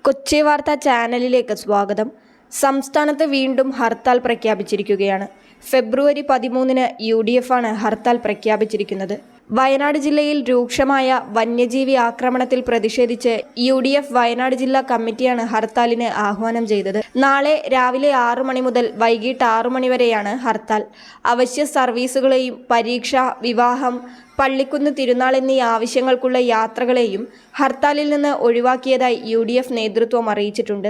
കൊച്ചി വാർത്താ ചാനലിലേക്ക് സ്വാഗതം. സംസ്ഥാനത്ത് വീണ്ടും ഹർത്താൽ പ്രഖ്യാപിച്ചിരിക്കുകയാണ്. ഫെബ്രുവരി 13-ന് UDF ആണ് ഹർത്താൽ പ്രഖ്യാപിച്ചിരിക്കുന്നത്. വയനാട് ജില്ലയിൽ രൂക്ഷമായ വന്യജീവി ആക്രമണത്തിൽ പ്രതിഷേധിച്ച് UDF വയനാട് ജില്ലാ കമ്മിറ്റിയാണ് ഹർത്താലിന് ആഹ്വാനം ചെയ്തത്. നാളെ രാവിലെ 6 മണി മുതൽ വൈകിട്ട് 6 മണി വരെയാണ് ഹർത്താൽ. അവശ്യ സർവീസുകളെയും പരീക്ഷ, വിവാഹം, പള്ളിക്കുന്ന് തിരുനാൾ എന്നീ ആവശ്യങ്ങൾക്കുള്ള യാത്രകളെയും ഹർത്താലിൽ നിന്ന് ഒഴിവാക്കിയതായി UDF നേതൃത്വം അറിയിച്ചിട്ടുണ്ട്.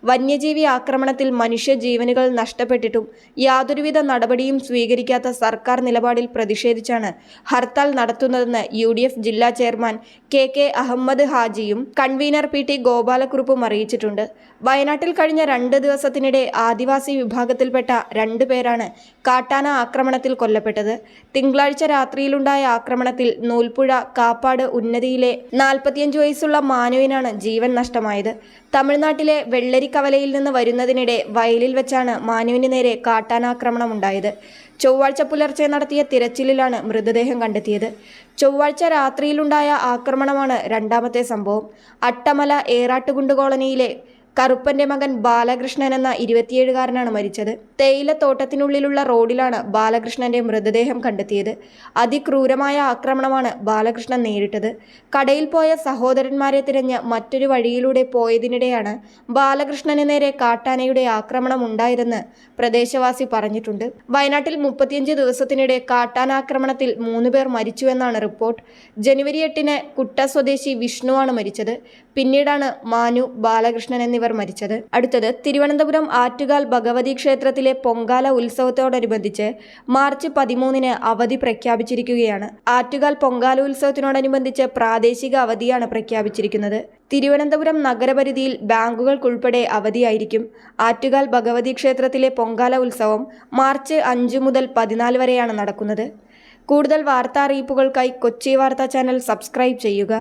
വന്യജീവി ആക്രമണത്തിൽ മനുഷ്യജീവനുകൾ നഷ്ടപ്പെട്ടിട്ടും യാതൊരുവിധ നടപടിയും സ്വീകരിക്കാത്ത സർക്കാർ നിലപാടിൽ പ്രതിഷേധിച്ചാണ് ഹർത്താൽ നടത്തുന്നതെന്ന് UDF ജില്ലാ ചെയർമാൻ KK അഹമ്മദ് ഹാജിയും കൺവീനർ PT ഗോപാലക്കുറുപ്പും അറിയിച്ചിട്ടുണ്ട്. വയനാട്ടിൽ കഴിഞ്ഞ 2 ദിവസത്തിനിടെ ആദിവാസി വിഭാഗത്തിൽപ്പെട്ട 2 പേരാണ് കാട്ടാന ആക്രമണത്തിൽ കൊല്ലപ്പെട്ടത്. തിങ്കളാഴ്ച രാത്രിയിലുണ്ടായ ആക്രമണത്തിൽ നൂൽപ്പുഴ കാപ്പാട് ഉന്നതിയിലെ 45 വയസ്സുള്ള മാനുവിനാണ് ജീവൻ നഷ്ടമായത്. തമിഴ്നാട്ടിലെ വെള്ളരിക്കവലയിൽ നിന്ന് വരുന്നതിനിടെ വയലിൽ വെച്ചാണ് മാനുവിന് നേരെ കാട്ടാനാക്രമണം ഉണ്ടായത്. ചൊവ്വാഴ്ച പുലർച്ചെ നടത്തിയ തിരച്ചിലിലാണ് മൃതദേഹം കണ്ടെത്തിയത്. ചൊവ്വാഴ്ച രാത്രിയിലുണ്ടായ ആക്രമണമാണ് രണ്ടാമത്തെ സംഭവം. അട്ടമല ഏറാട്ടുകുണ്ട് കോളനിയിലെ കറുപ്പന്റെ മകൻ ബാലകൃഷ്ണൻ എന്ന 27-കാരനാണ് മരിച്ചത്. തേയിലത്തോട്ടത്തിനുള്ളിലുള്ള റോഡിലാണ് ബാലകൃഷ്ണന്റെ മൃതദേഹം കണ്ടെത്തിയത്. അതിക്രൂരമായ ആക്രമണമാണ് ബാലകൃഷ്ണൻ നേരിട്ടത്. കടയിൽ പോയ സഹോദരന്മാരെ തിരഞ്ഞ് മറ്റൊരു വഴിയിലൂടെ പോയതിനിടെയാണ് ബാലകൃഷ്ണന് നേരെ കാട്ടാനയുടെ ആക്രമണം ഉണ്ടായതെന്ന് പ്രദേശവാസി പറഞ്ഞിട്ടുണ്ട്. വയനാട്ടിൽ 35 ദിവസത്തിനിടെ കാട്ടാനാക്രമണത്തിൽ 3 പേർ മരിച്ചുവെന്നാണ് റിപ്പോർട്ട്. ജനുവരി 8-ന് കുട്ട സ്വദേശി വിഷ്ണുവാണ് മരിച്ചത്. പിന്നീടാണ് മാനു, ബാലകൃഷ്ണൻ എന്നിവർ മരിച്ചത്. അടുത്തത് തിരുവനന്തപുരം ആറ്റുകാൽ ഭഗവതി ക്ഷേത്രത്തിലെ പൊങ്കാല ഉത്സവത്തോടനുബന്ധിച്ച് മാർച്ച് 13-ന് അവധി പ്രഖ്യാപിച്ചിരിക്കുകയാണ്. ആറ്റുകാൽ പൊങ്കാല ഉത്സവത്തിനോടനുബന്ധിച്ച് പ്രാദേശിക അവധിയാണ് പ്രഖ്യാപിച്ചിരിക്കുന്നത്. തിരുവനന്തപുരം നഗരപരിധിയിൽ ബാങ്കുകൾക്കുൾപ്പെടെ അവധിയായിരിക്കും. ആറ്റുകാൽ ഭഗവതി ക്ഷേത്രത്തിലെ പൊങ്കാല ഉത്സവം മാർച്ച് 5 മുതൽ 14 വരെയാണ് നടക്കുന്നത്. കൂടുതൽ വാർത്താ അറിയിപ്പുകൾക്കായി കൊച്ചി വാർത്താ ചാനൽ സബ്സ്ക്രൈബ് ചെയ്യുക.